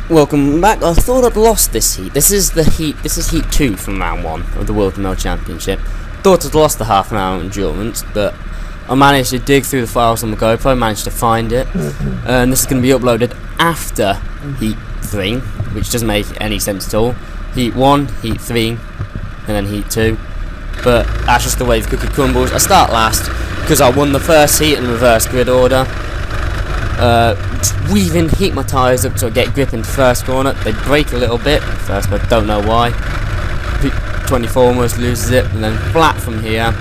Welcome back. I thought I'd lost this heat. This is heat 2 from round 1 of the Whilton Championship. Thought I'd lost the half an hour endurance, but I managed to dig through the files on the GoPro, managed to find it, and this is going to be uploaded after heat 3, which doesn't make any sense at all. Heat 1, heat 3, and then heat 2. But that's just the way the cookie crumbles. I start last because I won the first heat in reverse grid order. Weaving, heat my tyres up to get grip into first corner. They break a little bit first, but don't know why. 24 almost loses it, and then flat from here.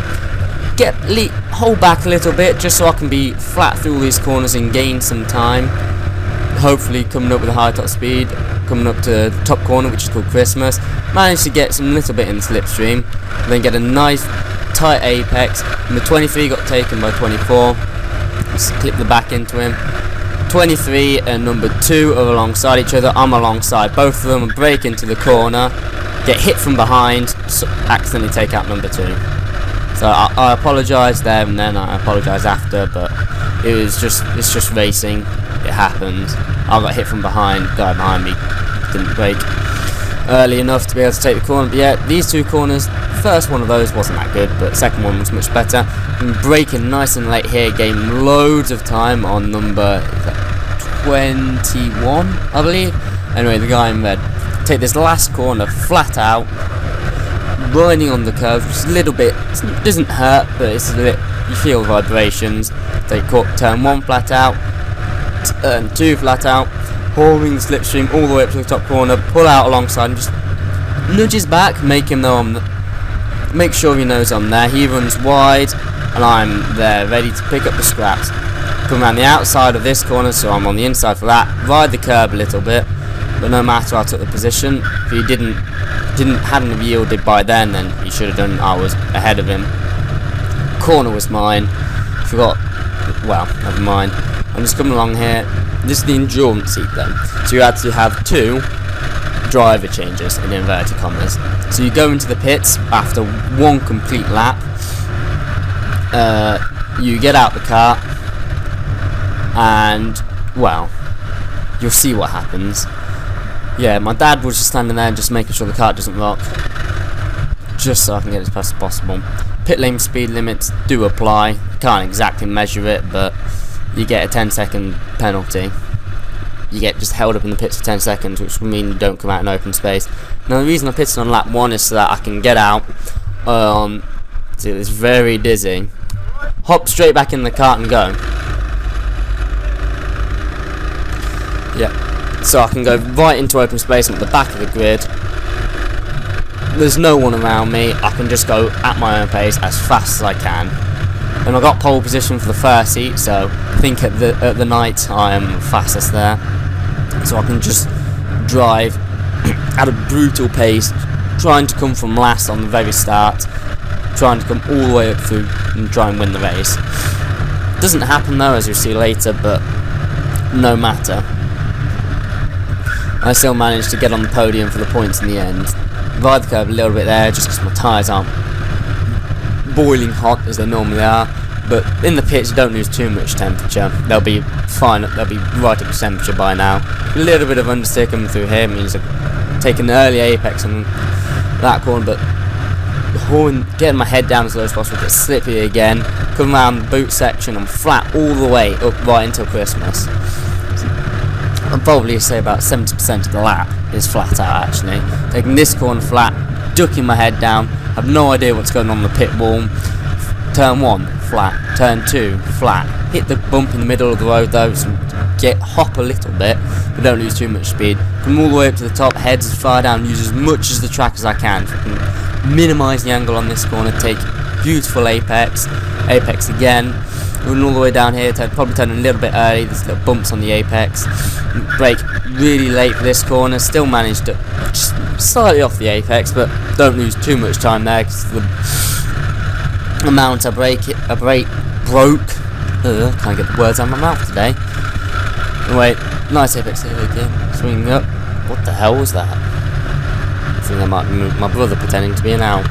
Hold back a little bit just so I can be flat through all these corners and gain some time. Hopefully coming up with a high top speed, coming up to the top corner, which is called Christmas. Managed to get some little bit in the slipstream, and then get a nice tight apex. And the 23 got taken by 24. Just clip the back into him. 23 and number 2 are alongside each other. I'm alongside both of them and break into the corner, get hit from behind, so accidentally take out number 2. So I apologise there and then, I apologise after, but it's just racing. It happened. I got hit from behind, guy behind me didn't brake early enough to be able to take the corner. But yeah, these two corners, first one of those wasn't that good, but the second one was much better. And braking nice and late here, gained loads of time on number 21, I believe. Anyway, the guy in red. Take this last corner flat out, riding on the curve, which is a little bit, it doesn't hurt, but it's a bit, you feel vibrations. Take turn 1 flat out, turn 2 flat out, hauling the slipstream all the way up to the top corner, pull out alongside and just nudges back, make him know make sure he knows I'm there. He runs wide and I'm there ready to pick up the scraps. Come around the outside of this corner, so I'm on the inside for that. Ride the curb a little bit, but no matter, I took the position. If he hadn't have yielded by then he should have done. I was ahead of him. Corner was mine. Forgot. Well, never mind. I'm just coming along here. This is the endurance heat then. So you had to have 2 driver changes in inverted commas. So you go into the pits after 1 complete lap. You get out the car, and well, you'll see what happens. Yeah, my dad was just standing there just making sure the car doesn't lock, just so I can get as fast as possible. Pit lane speed limits do apply. Can't exactly measure it, but you get a 10-second penalty. You get just held up in the pits for 10 seconds, which will mean you don't come out in open space. Now the reason I pitted on lap 1 is so that I can get out. See, it's very dizzy. Hop straight back in the cart and go. Yeah, so I can go right into open space. I'm at the back of the grid. There's no one around me. I can just go at my own pace as fast as I can. And I got pole position for the first heat, so I think at the night I am fastest there. So I can just drive at a brutal pace, trying to come from last on the very start, trying to come all the way up through and try and win the race. Doesn't happen though, as you'll see later, but no matter. I still managed to get on the podium for the points in the end. Ride the curve a little bit there, just because my tyres aren't boiling hot as they normally are, but in the pits you don't lose too much temperature. They'll be fine, they'll be right up to temperature by now. A little bit of understeer coming through here means I've taken an early apex on that corner, but getting my head down as low as possible, get slippy again, come around the boot section, I'm flat all the way up right until Christmas. I'd probably say about 70% of the lap is flat out actually. Taking this corner flat, ducking my head down, have no idea what's going on the pit wall. Turn 1 flat, turn 2 flat. Hit the bump in the middle of the road though, so hop a little bit, but don't lose too much speed. Come all the way up to the top, heads as far down, use as much as the track as I can. So I can minimise the angle on this corner, take beautiful apex again. Run all the way down here, probably turn a little bit early, there's little bumps on the apex. Brake really late for this corner, still managed to just slightly off the apex, but don't lose too much time there because the amount I broke. Can't get the words out of my mouth today. Anyway, nice apex here again, swinging up. What the hell was that? I think that might be my brother pretending to be an owl.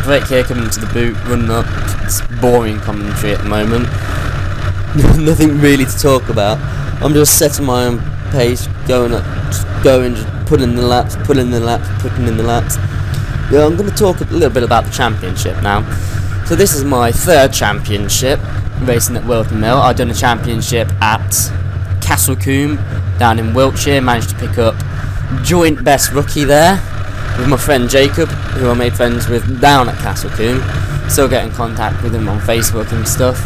Brake here, coming into the boot, running up. It's boring commentary at the moment. Nothing really to talk about. I'm just setting my own pace, going, just putting in the laps. Yeah, I'm going to talk a little bit about the championship now. So this is my third championship, racing at Whilton Mill. I've done a championship at Castlecombe down in Wiltshire, managed to pick up joint best rookie there with my friend Jacob, who I made friends with down at Castlecombe. Still get in contact with him on Facebook and stuff.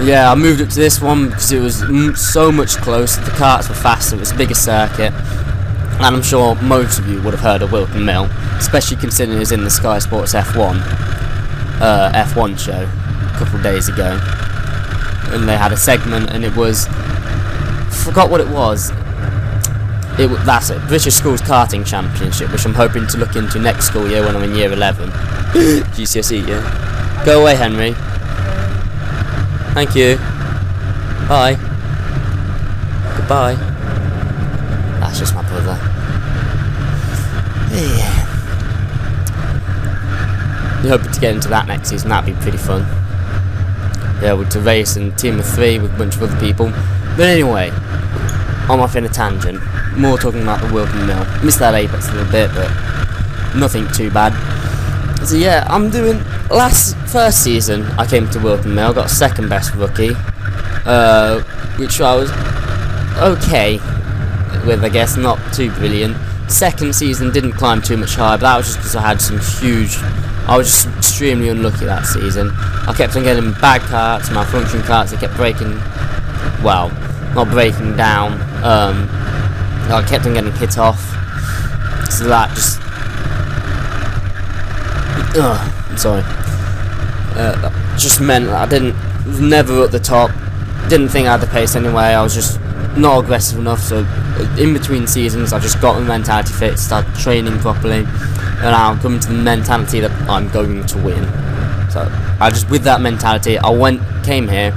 Yeah, I moved up to this one because it was so much closer, the karts were faster, it was a bigger circuit, and I'm sure most of you would have heard of Whilton Mill, especially considering it was in the Sky Sports F1 show a couple of days ago, and they had a segment, and it was, forgot what it was. That's it, British Schools Karting Championship, which I'm hoping to look into next school year when I'm in year 11. GCSE, yeah. Go away, Henry. Thank you. Bye. Goodbye. That's just my brother. Yeah. I'm hoping to get into that next season, that'd be pretty fun. Yeah, we're to race in a team of 3 with a bunch of other people. But anyway, I'm off in a tangent. More talking about the Whilton Mill. Missed that Apex a little bit, but nothing too bad. So yeah, I'm doing first season I came to Whilton Mill, got second best rookie, which I was okay with, I guess, not too brilliant. Second season didn't climb too much higher, but that was just because I had I was just extremely unlucky that season. I kept on getting bad karts, malfunction karts, they kept breaking, well, not breaking down, I kept on getting hit off, so that just, just meant that I was never at the top, didn't think I had the pace anyway, I was just not aggressive enough, so in between seasons I just got my mentality fit, started training properly, and I'm coming to the mentality that I'm going to win. So with that mentality, I came here,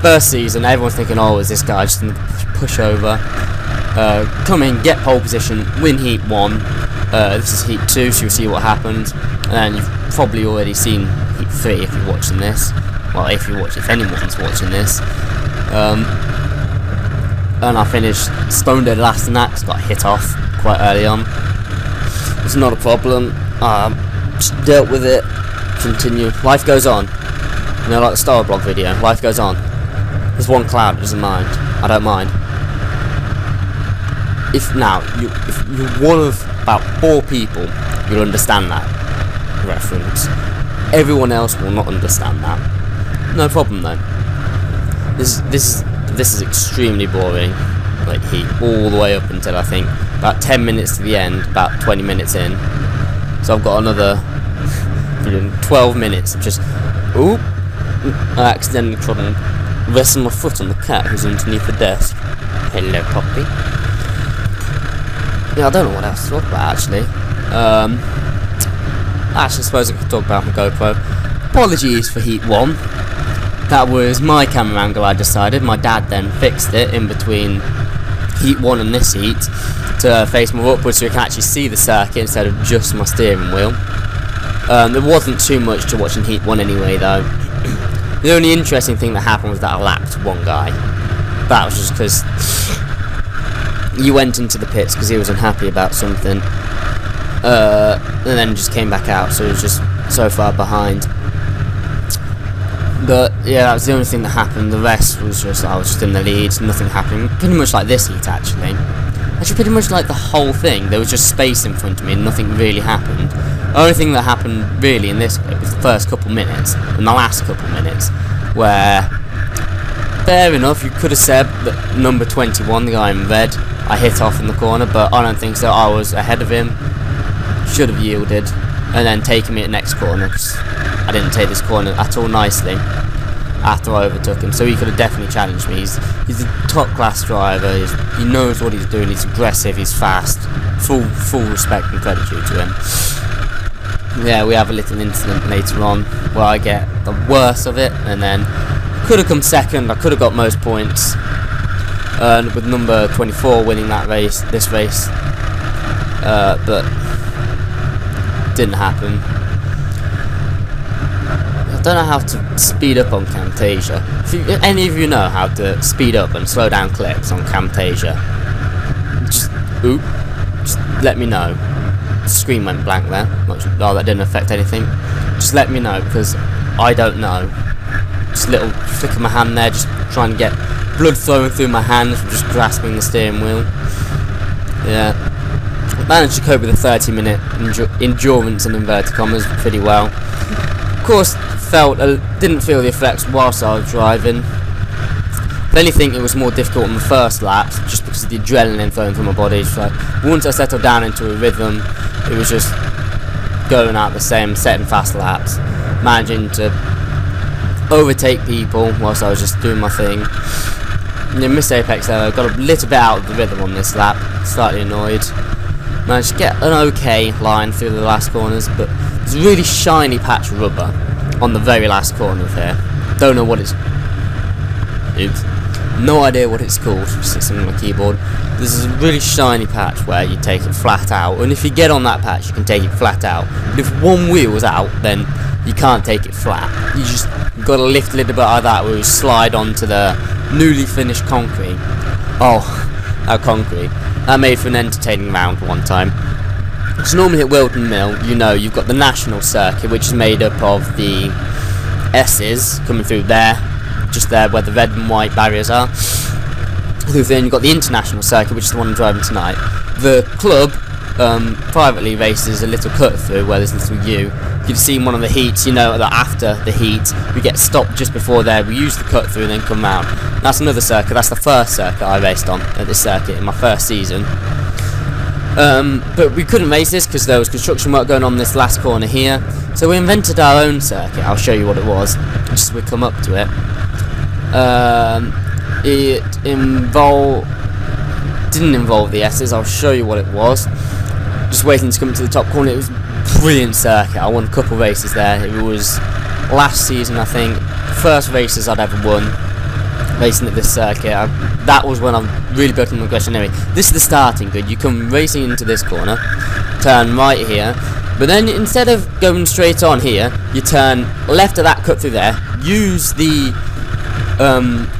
first season, everyone's thinking, oh, is this guy just going to push over, come in, get pole position, win heat 1, this is heat 2, so you'll see what happens, and you've probably already seen heat 3 if you're watching this, well, if anyone's watching this, and I finished stone dead last in that, 'cause I got hit off quite early on. It's not a problem, just dealt with it, continue, life goes on, you know, like the Star Blog video, life goes on. There's one cloud that doesn't mind, I don't mind. If you're one of about 4 people, you'll understand that reference. Everyone else will not understand that. No problem though. This is extremely boring. Like heat all the way up until I think about 10 minutes to the end, about 20 minutes in. So I've got another 12 minutes of just, oop, I accidentally tried and rested my foot on the cat who's underneath the desk. Hello, puppy. Yeah, I don't know what else to talk about actually. I suppose I could talk about my GoPro. Apologies for heat 1. That was my camera angle, I decided. My dad then fixed it in between heat 1 and this heat to face more upwards so you can actually see the circuit instead of just my steering wheel. There wasn't too much to watch in heat 1 anyway though. The only interesting thing that happened was that I lapped one guy. That was just because he went into the pits because he was unhappy about something, and then just came back out, so he was just so far behind. But yeah, that was the only thing that happened. The rest was just, I was just in the lead, nothing happened. Pretty much like this heat actually. Actually pretty much like the whole thing. There was just space in front of me and nothing really happened. The only thing that happened really in this clip was the first couple minutes and the last couple minutes, where, fair enough, you could have said that number 21, the guy in red, I hit off in the corner, but I don't think so. I was ahead of him, should have yielded, and then taken me at next corner, because I didn't take this corner at all nicely after I overtook him, so he could have definitely challenged me. He's a top class driver, he knows what he's doing, he's aggressive, he's fast, full respect and credit due to him. Yeah, we have a little incident later on where I get the worst of it, and then could have come second, I could have got most points, with number 24 winning this race, but didn't happen. I don't know how to speed up on Camtasia. If any of you know how to speed up and slow down clips on Camtasia, just let me know. The screen went blank there. Oh, that didn't affect anything. Just let me know, because I don't know. Just a little flick of my hand there, just trying to get blood flowing through my hand from just grasping the steering wheel. Yeah. Managed to cope with a 30-minute endurance in inverted commas pretty well. Of course, didn't feel the effects whilst I was driving. If anything, it was more difficult on the first lap, just because of the adrenaline flowing through my body. It's like, once I settled down into a rhythm, it was just going out the same, setting fast laps, managing to overtake people whilst I was just doing my thing. And then missed apex there. I got a little bit out of the rhythm on this lap, slightly annoyed. Managed to get an okay line through the last corners, but there's a really shiny patch of rubber on the very last corner of here. Don't know what it's... Oops. No idea what it's called. Just sitting on my keyboard. There's a really shiny patch where you take it flat out, and if you get on that patch, you can take it flat out. But if one wheel's out, then you can't take it flat. You just got to lift a little bit like that, where you slide onto the newly finished concrete. Oh, that concrete. That made for an entertaining round one time. Because normally at Whilton Mill, you know, you've got the national circuit, which is made up of the S's coming through there, just there where the red and white barriers are. Then you've got the international circuit, which is the one I'm driving tonight. The club privately races a little cut through where there's a little U. You've seen one of the heats, you know, that after the heat, we get stopped just before there, we use the cut through and then come round. That's another circuit. That's the first circuit I raced on at this circuit in my first season. But we couldn't race this because there was construction work going on this last corner here, so we invented our own circuit. I'll show you what it was just as we come up to it. It didn't involve the S's. I'll show you what it was. Just waiting to come to the top corner. It was a brilliant circuit. I won a couple races there. It was last season, I think, first races I'd ever won racing at this circuit. That was when I really built an aggression. Anyway, this is the starting grid. You come racing into this corner, turn right here, but then instead of going straight on here, you turn left of that cut through there, use the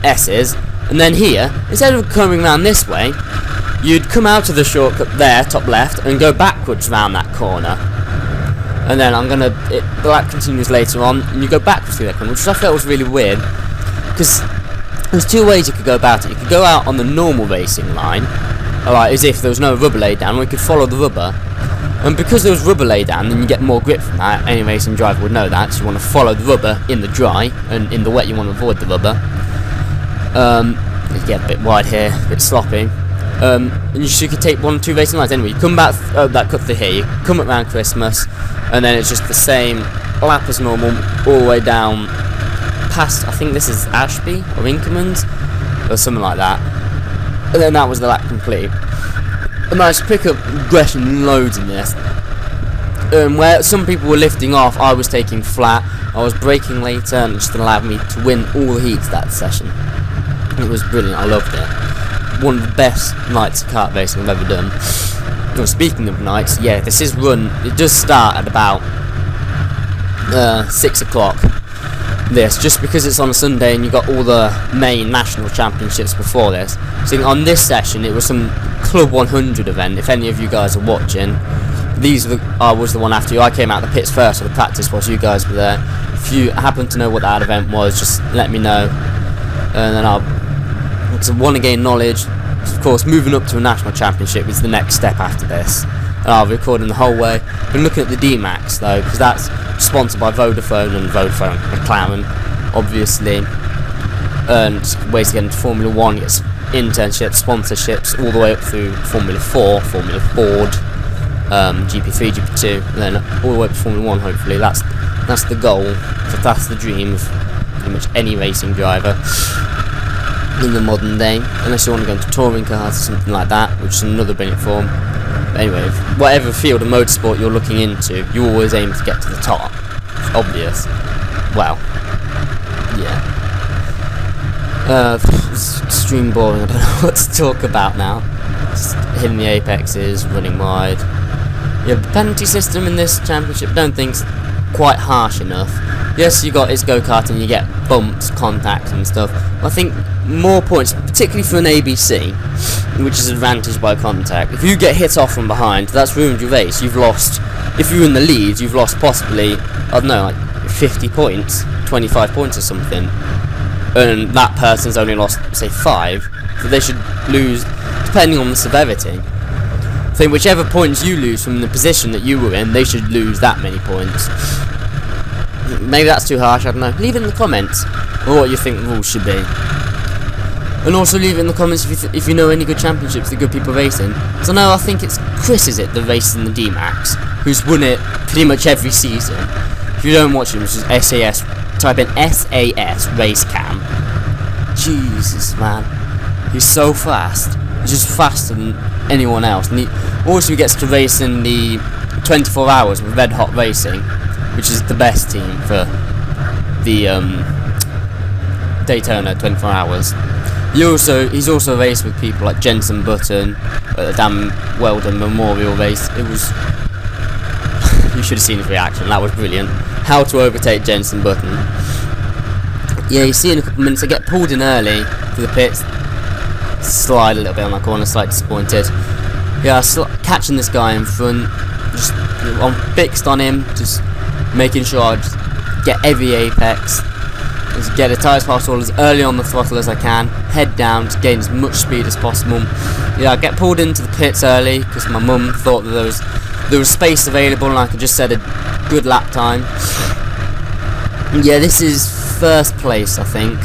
S's, and then here, instead of coming around this way, you'd come out of the shortcut there, top left, and go backwards round that corner. And then the lap continues later on, and you go backwards through that corner, which I felt was really weird, because there's two ways you could go about it. You could go out on the normal racing line, like as if there was no rubber laid down, or you could follow the rubber. And because there was rubber laid down, then you get more grip from that. Any racing driver would know that, so you want to follow the rubber in the dry, and in the wet you want to avoid the rubber. You get a bit wide here, a bit sloppy. And you could take 1 or 2 racing lines anyway. You come back that cut through here, you come up around Christmas, and then it's just the same lap as normal, all the way down past, I think this is Ashby or Inkermans or something like that, and then that was the lap complete. I managed to pick up aggression loads in this. Where some people were lifting off, I was taking flat, I was braking later, and it just allowed me to win all the heats that session. It was brilliant, I loved it. One of the best nights of kart racing I've ever done. Well, speaking of nights, yeah, this is it does start at about 6 o'clock. This, just because it's on a Sunday and you got all the main national championships before this. So on this session, it was some Club 100 event. If any of you guys are watching, I was the one after you. I came out of the pits first for the practice whilst you guys were there. If you happen to know what that event was, just let me know, and then because I want to gain knowledge. Of course, moving up to a national championship is the next step after this. And I'll be recording the whole way. Been looking at the D-Max though, because that's sponsored by Vodafone and Vodafone McLaren, obviously. And ways to get into Formula 1, gets internships, sponsorships, all the way up through Formula 4, Formula Ford, GP3, GP2, and then all the way up to Formula 1. Hopefully, that's the goal. That's the dream of pretty much any racing driver in the modern day, unless you want to go into touring cars or something like that, which is another brilliant form. But anyway, whatever field of motorsport you're looking into, you always aim to get to the top. It's obvious. Well, yeah. It's extreme boring. I don't know what to talk about now. Just hitting the apexes, running wide. Yeah, the penalty system in this championship, don't think quite harsh enough. Yes, it's go-kart and you get bumps, contacts and stuff. I think more points, particularly for an ABC, which is advantaged by contact. If you get hit off from behind, that's ruined your race. You've lost, if you're in the lead, you've lost possibly, I don't know, like 50 points, 25 points or something. And that person's only lost, say, 5. So they should lose, depending on the severity. I think whichever points you lose from the position that you were in, they should lose that many points. Maybe that's too harsh, I don't know. Leave it in the comments what you think the rules should be. And also leave it in the comments if you know any good championships that good people racing. So now I think it's Chris, is it, that races in the D-Max, who's won it pretty much every season. If you don't watch him, which is SAS, type in SAS race cam. Jesus, man. He's so fast. He's just faster than anyone else. And he gets to race in the 24 hours with Red Hot Racing, which is the best team for the Daytona 24 hours. He's also raced with people like Jenson Button at the damn Whilton Memorial race. It was you should have seen his reaction. That was brilliant. How to overtake Jenson Button. Yeah, you see in a couple of minutes I get pulled in early for the pits. Slide a little bit on that corner, slightly disappointed. Yeah, catching this guy in front. Just I'm fixed on him, just making sure I just get every apex. Just get the tyres past all as early on the throttle as I can. Head down to gain as much speed as possible. Yeah, I get pulled into the pits early because my mum thought that there was space available and I could just set a good lap time. Yeah, this is first place, I think.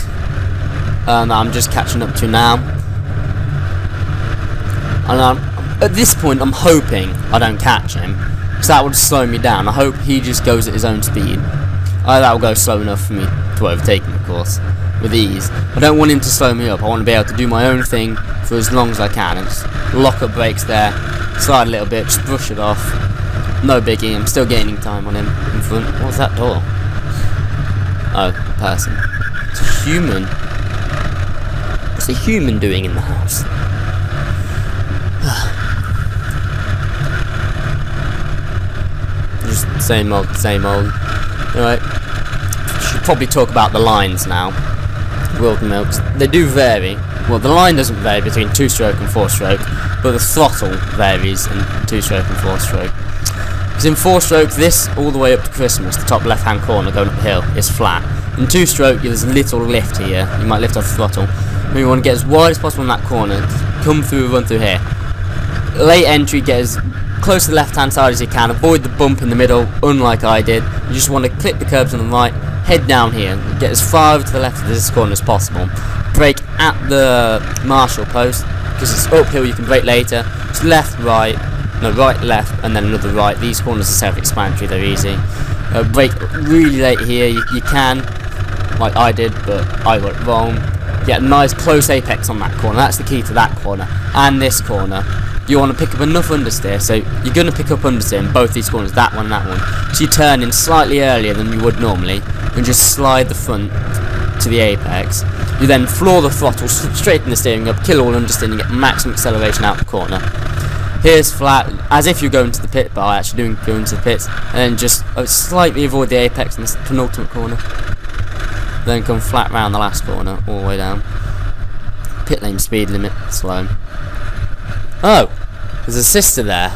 I'm just catching up to now. And at this point, I'm hoping I don't catch him, because that would slow me down. I hope he just goes at his own speed. That will go slow enough for me to overtake him, of course, with ease. I don't want him to slow me up. I want to be able to do my own thing for as long as I can. And just lock up brakes there, slide a little bit, just brush it off. No biggie. I'm still gaining time on him in front. What's that door? Oh, a person. It's a human. What's a human doing in the house? Just same old, same old. Alright. Should probably talk about the lines now. Whilton Milks. They do vary. Well, the line doesn't vary between 2-stroke and 4-stroke, but the throttle varies in 2-stroke and 4-stroke. Because in 4-stroke, this all the way up to Christmas, the top left-hand corner going up the hill, is flat. In 2-stroke, there's a little lift here. You might lift off the throttle. And you want to get as wide as possible in that corner. Come through, run through here. Late entry, get as close to the left-hand side as you can. Avoid the bump in the middle, unlike I did. You just want to clip the curbs on the right, head down here, get as far over to the left of this corner as possible. Brake at the marshal post, because it's uphill, you can brake later. It's left, right, no, right, left, and then another right. These corners are self-explanatory, they're easy. Brake really late here, you can, like I did, but I got it wrong. Get a nice close apex on that corner, that's the key to that corner, and this corner. You want to pick up enough understeer, so you're going to pick up understeer in both these corners, that one and that one. So you turn in slightly earlier than you would normally, and just slide the front to the apex. You then floor the throttle, straighten the steering up, kill all understeer, and get maximum acceleration out the corner. Here's flat, as if you're going to the pit, but I actually do go into the pits, and then just slightly avoid the apex in this penultimate corner. Then come flat round the last corner, all the way down. Pit lane speed limit, slow. Oh, there's a sister there.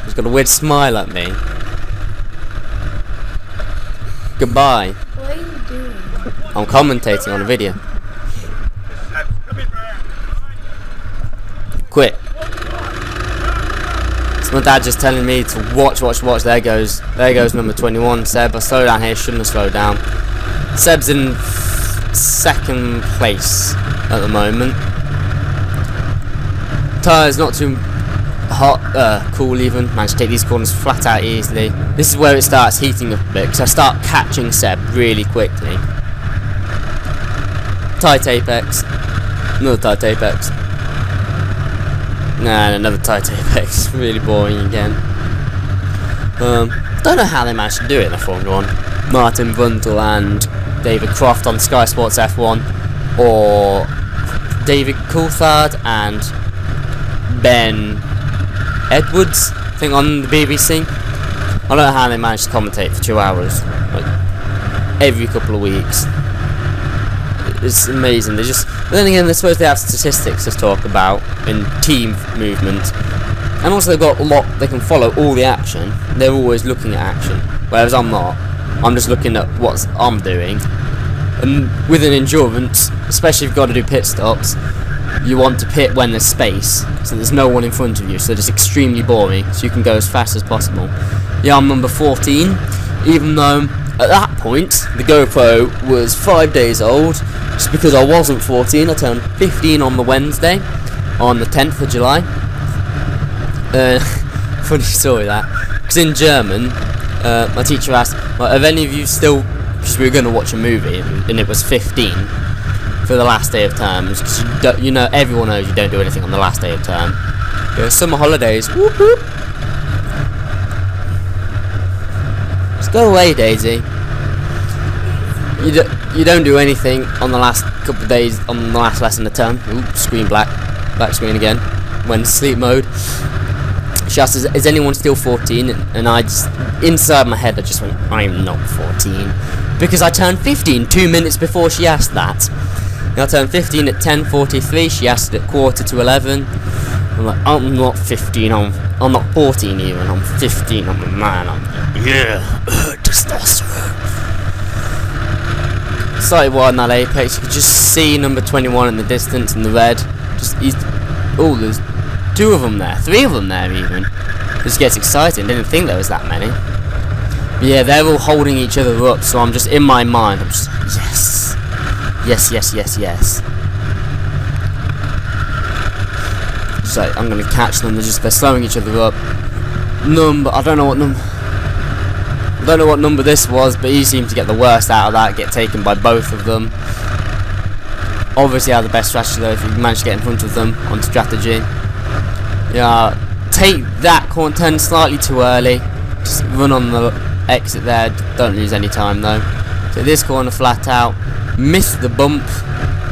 She's got a weird smile at me. Goodbye. What are you doing? I'm commentating on a video. Quit. It's my dad just telling me to watch. There goes number 21, Seb. I slowed down here, shouldn't have slowed down. Seb's in second place at the moment. Tyres not too hot, cool even. Managed to take these corners flat out easily. This is where it starts heating up a bit, because I start catching Seb really quickly. Tight apex. Another tight apex. Nah, another tight apex. Really boring again. Don't know how they managed to do it in the Formula 1. Martin Brundle and David Croft on Sky Sports F1, or David Coulthard and Ben Edwards, I think, on the BBC. don't know how they manage to commentate for 2 hours, like every couple of weeks. It's amazing. They just. But then again, they're supposed to have statistics to talk about in team movement, and also they've got a lot. They can follow all the action. They're always looking at action, whereas I'm not. I'm just looking at what I'm doing. And with an endurance, especially if you've got to do pit stops, you want to pit when there's space, so there's no one in front of you, so it's extremely boring, so you can go as fast as possible. Yeah, I'm number 14, even though at that point the GoPro was 5 days old, just because I wasn't 14. I turned 15 on the Wednesday, on the 10th of July. Funny story that, because in German, my teacher asked, well, have any of you still, because we were going to watch a movie, and it was 15 for the last day of term, because you know, everyone knows you don't do anything on the last day of term. Summer holidays, whoop whoop. Just go away, Daisy. You don't do anything on the last couple of days, on the last lesson of term. Ooh, screen black screen again, when sleep mode. She asked, is anyone still 14? And I just, inside my head, I just went, I'm not 14. Because I turned 15 2 minutes before she asked that. And I turned 15 at 10:43, she asked it at 11:15. I'm like, I'm not 15, I'm not 14 even, I'm 15, I'm a man, testosterone. Slightly wide in that apex, you could just see number 21 in the distance in the red. There's 2 of them there, 3 of them there even. It just gets exciting, didn't think there was that many. But yeah, they're all holding each other up, so I'm just, in my mind, I'm just like, yes. Yes, yes, yes, yes. Just like, I'm gonna catch them, they're slowing each other up. I don't know what number this was, but he seemed to get the worst out of that, get taken by both of them. Obviously I had the best strategy though, if you manage to get in front of them on strategy. Yeah, take that corner, turn slightly too early, just run on the exit there, don't lose any time though. Take this corner flat out, miss the bump,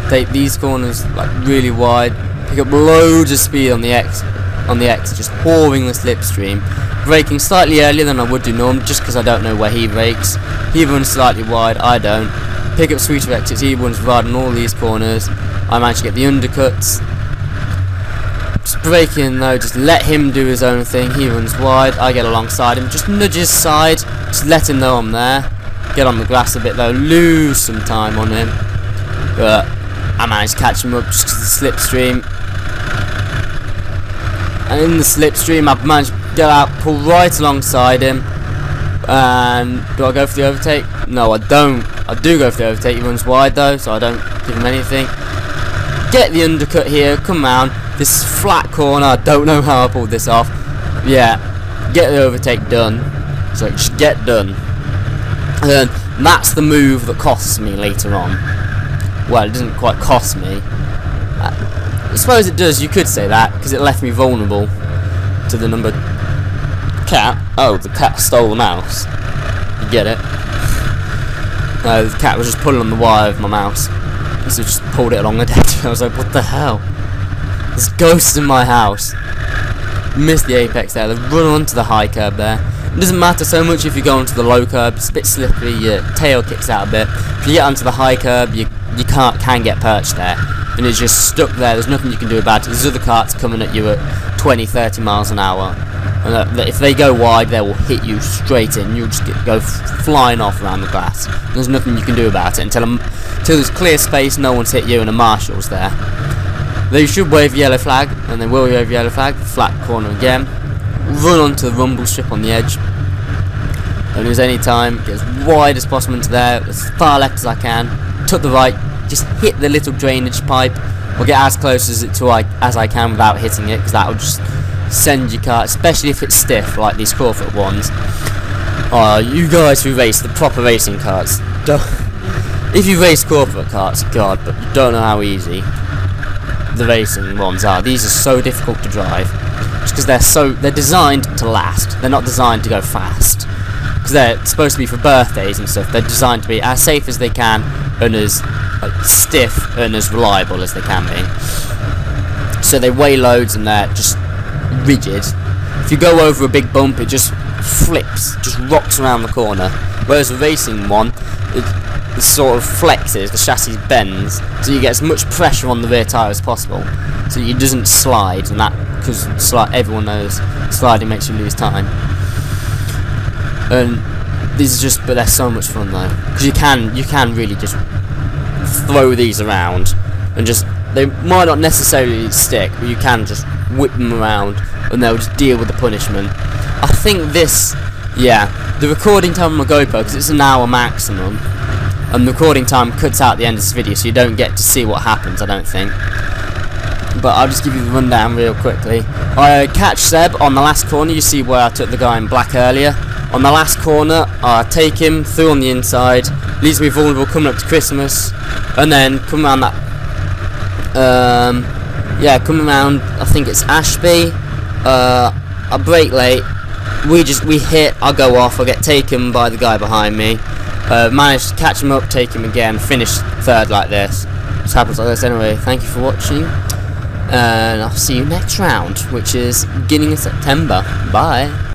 take these corners like really wide, pick up loads of speed on the X, just pouring the slipstream, braking slightly earlier than I would do normally, just because I don't know where he brakes. He runs slightly wide, I don't. Pick up sweeter exits, he runs wide on all these corners. I manage to get the undercuts. Just brake in though, just let him do his own thing. He runs wide, I get alongside him, just nudge his side, just let him know I'm there. Get on the grass a bit though, lose some time on him. But I managed to catch him up just because of the slipstream. And in the slipstream I've managed to get out, pull right alongside him. And do I go for the overtake? No, I don't. I do go for the overtake. He runs wide though, so I don't give him anything. Get the undercut here, come round. This flat corner, I don't know how I pulled this off. Yeah, get the overtake done. So just get done. And that's the move that costs me later on. Well, it doesn't quite cost me. I suppose it does, you could say that, because it left me vulnerable to the number cat. Oh, the cat stole the mouse. You get it? No, the cat was just pulling on the wire of my mouse. So just pulled it along the deck. I was like, what the hell? There's ghosts in my house. Missed the apex there. They run onto the high curb there. It doesn't matter so much if you go onto the low curb. It's a bit slippery. Your tail kicks out a bit. If you get onto the high curb, you can get perched there, and it's just stuck there. There's nothing you can do about it. There's other carts coming at you at 20-30 miles an hour, and if they go wide, they will hit you straight in. You'll just go flying off around the glass. There's nothing you can do about it until there's clear space, no one's hit you, and a marshal's there. They should wave yellow flag, and they will wave yellow flag. Flat corner again. Run onto the rumble strip on the edge. Don't lose any time. Get as wide as possible into there, as far left as I can. Tuck the right. Just hit the little drainage pipe, or get as close as I can without hitting it, because that will just send your car, especially if it's stiff like these Crawford ones. You guys who race the proper racing carts, if you race corporate carts, God, but you don't know how easy the racing ones are. These are so difficult to drive, just because they're designed to last. They're not designed to go fast, because they're supposed to be for birthdays and stuff. They're designed to be as safe as they can, and as stiff and as reliable as they can be. So they weigh loads and they're just rigid. If you go over a big bump, it just flips, just rocks around the corner. Whereas the racing one, it sort of flexes, the chassis bends, so you get as much pressure on the rear tyre as possible, so it doesn't slide, and that, because everyone knows sliding makes you lose time. And these are just, but they're so much fun though, because you can really just throw these around, and just, they might not necessarily stick, but you can just whip them around, and they'll just deal with the punishment. I think this, yeah, the recording time on my GoPro, because it's an hour maximum, and the recording time cuts out the end of this video, so you don't get to see what happens, I don't think. But I'll just give you the rundown real quickly. I catch Seb on the last corner. You see where I took the guy in black earlier. On the last corner, I take him through on the inside, leaves me vulnerable coming up to Christmas, and then come around that. Yeah, come around. I think it's Ashby. I brake late. We hit. I go off. I get taken by the guy behind me. Managed to catch him up, take him again, finish third like this. Just happens like this anyway. Thank you for watching, and I'll see you next round, which is beginning of September. Bye.